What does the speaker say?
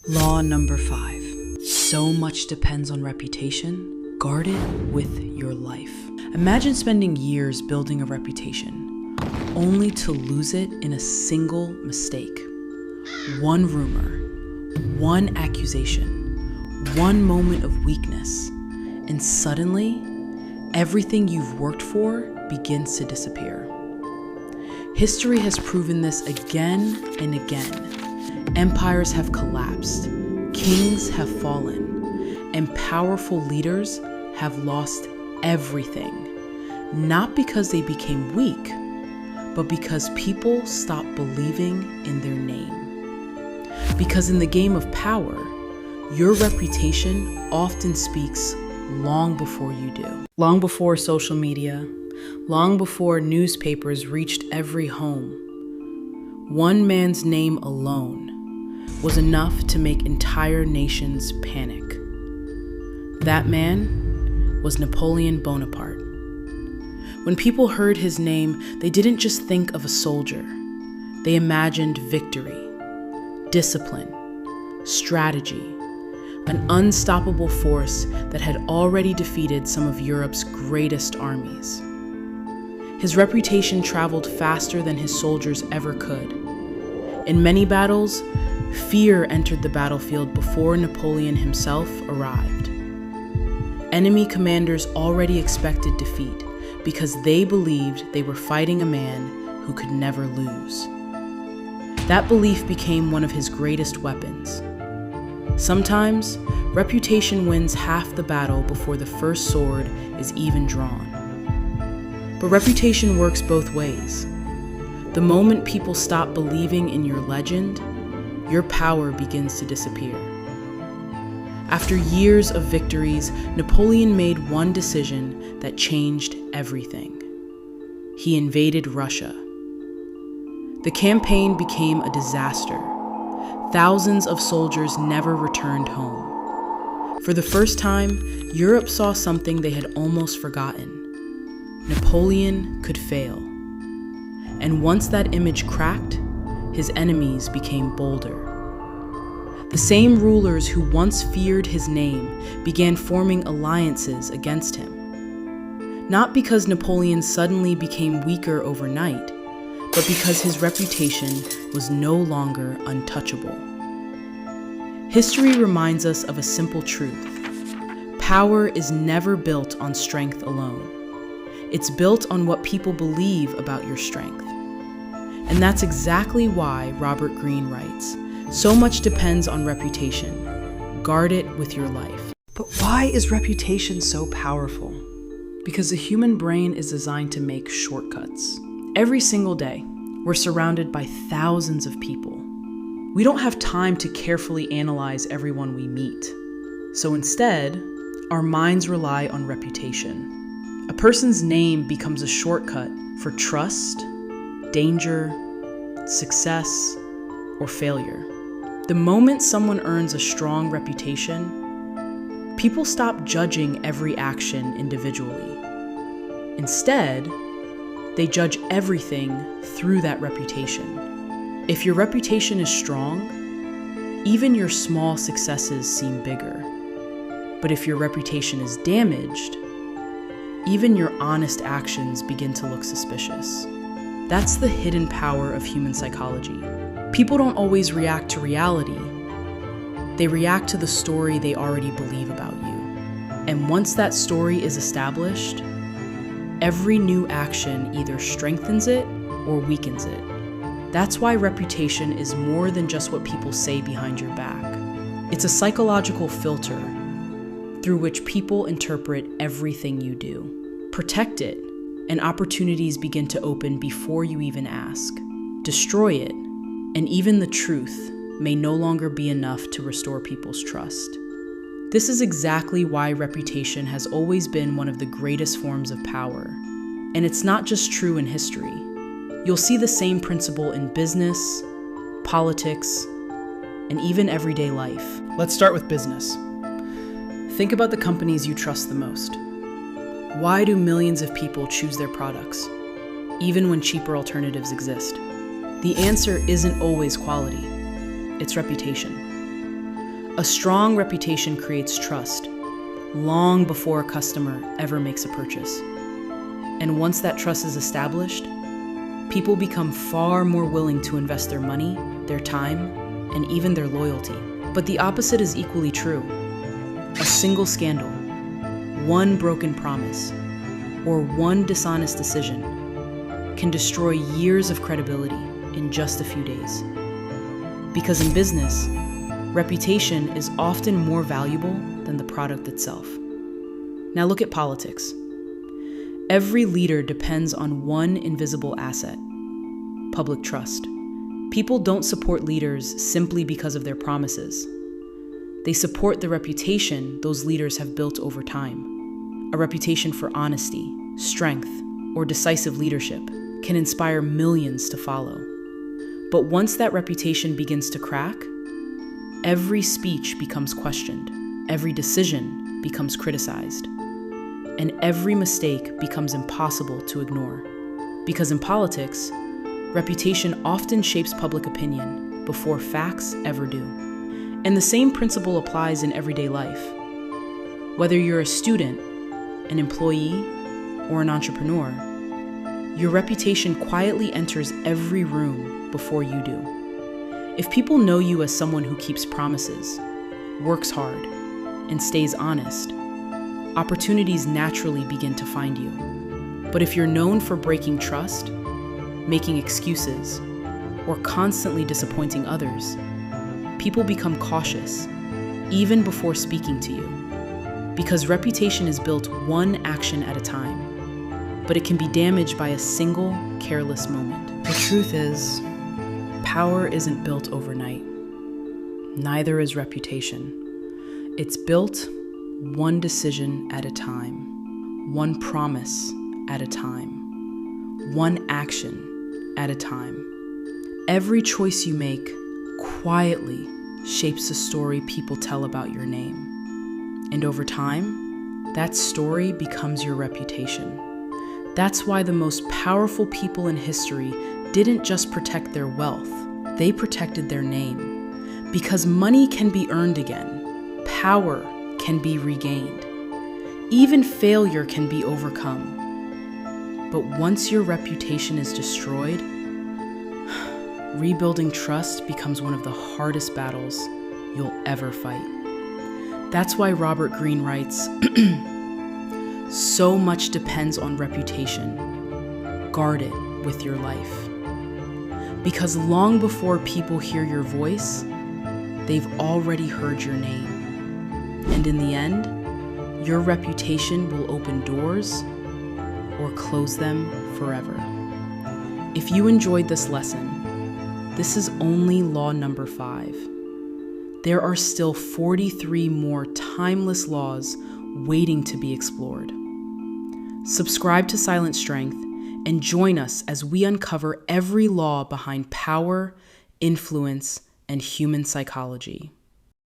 Law number 5. So much depends on reputation. Guard it with your life. Imagine spending years building a reputation, only to lose it in a single mistake. One rumor, one accusation, one moment of weakness, and suddenly, everything you've worked for begins to disappear. History has proven this again and again. Empires have collapsed, kings have fallen, and powerful leaders have lost everything. Not because they became weak, but because people stopped believing in their name. Because in the game of power, your reputation often speaks long before you do. Long before social media, long before newspapers reached every home, one man's name alone was enough to make entire nations panic. That man was Napoleon Bonaparte. When people heard his name, they didn't just think of a soldier. They imagined victory, discipline, strategy, an unstoppable force that had already defeated some of Europe's greatest armies. His reputation traveled faster than his soldiers ever could. In many battles, fear entered the battlefield before Napoleon himself arrived. Enemy commanders already expected defeat because they believed they were fighting a man who could never lose. That belief became one of his greatest weapons. Sometimes, reputation wins half the battle before the first sword is even drawn. But reputation works both ways. The moment people stop believing in your legend, your power begins to disappear. After years of victories, Napoleon made one decision that changed everything. He invaded Russia. The campaign became a disaster. Thousands of soldiers never returned home. For the first time, Europe saw something they had almost forgotten. Napoleon could fail. And once that image cracked, his enemies became bolder. The same rulers who once feared his name began forming alliances against him. Not because Napoleon suddenly became weaker overnight, but because his reputation was no longer untouchable. History reminds us of a simple truth. Power is never built on strength alone. It's built on what people believe about your strength. And that's exactly why Robert Greene writes, "So much depends on reputation. Guard it with your life." But why is reputation so powerful? Because the human brain is designed to make shortcuts. Every single day, we're surrounded by thousands of people. We don't have time to carefully analyze everyone we meet. So instead, our minds rely on reputation. A person's name becomes a shortcut for trust, danger, success, or failure. The moment someone earns a strong reputation, people stop judging every action individually. Instead, they judge everything through that reputation. If your reputation is strong, even your small successes seem bigger. But if your reputation is damaged, even your honest actions begin to look suspicious. That's the hidden power of human psychology. People don't always react to reality. They react to the story they already believe about you. And once that story is established, every new action either strengthens it or weakens it. That's why reputation is more than just what people say behind your back. It's a psychological filter through which people interpret everything you do. Protect it, and opportunities begin to open before you even ask. Destroy it, and even the truth may no longer be enough to restore people's trust. This is exactly why reputation has always been one of the greatest forms of power. And it's not just true in history. You'll see the same principle in business, politics, and even everyday life. Let's start with business. Think about the companies you trust the most. Why do millions of people choose their products, even when cheaper alternatives exist? The answer isn't always quality, it's reputation. A strong reputation creates trust long before a customer ever makes a purchase. And once that trust is established, people become far more willing to invest their money, their time, and even their loyalty. But the opposite is equally true. A single scandal, one broken promise, or one dishonest decision can destroy years of credibility in just a few days. Because in business, reputation is often more valuable than the product itself. Now look at politics. Every leader depends on one invisible asset: public trust. People don't support leaders simply because of their promises. They support the reputation those leaders have built over time. A reputation for honesty, strength, or decisive leadership can inspire millions to follow. But once that reputation begins to crack, every speech becomes questioned, every decision becomes criticized, and every mistake becomes impossible to ignore. Because in politics, reputation often shapes public opinion before facts ever do. And the same principle applies in everyday life. Whether you're a student, an employee, or an entrepreneur, your reputation quietly enters every room before you do. If people know you as someone who keeps promises, works hard, and stays honest, opportunities naturally begin to find you. But if you're known for breaking trust, making excuses, or constantly disappointing others, people become cautious, even before speaking to you. Because reputation is built one action at a time, but it can be damaged by a single careless moment. The truth is, power isn't built overnight. Neither is reputation. It's built one decision at a time, one promise at a time, one action at a time. Every choice you make quietly shapes the story people tell about your name. And over time, that story becomes your reputation. That's why the most powerful people in history didn't just protect their wealth, they protected their name. Because money can be earned again, power can be regained, even failure can be overcome. But once your reputation is destroyed, rebuilding trust becomes one of the hardest battles you'll ever fight. That's why Robert Greene writes, "So much depends on reputation. Guard it with your life." Because long before people hear your voice, they've already heard your name. And in the end, your reputation will open doors or close them forever. If you enjoyed this lesson, this is only law number 5. There are still 43 more timeless laws waiting to be explored. Subscribe to Silent Strength and join us as we uncover every law behind power, influence, and human psychology.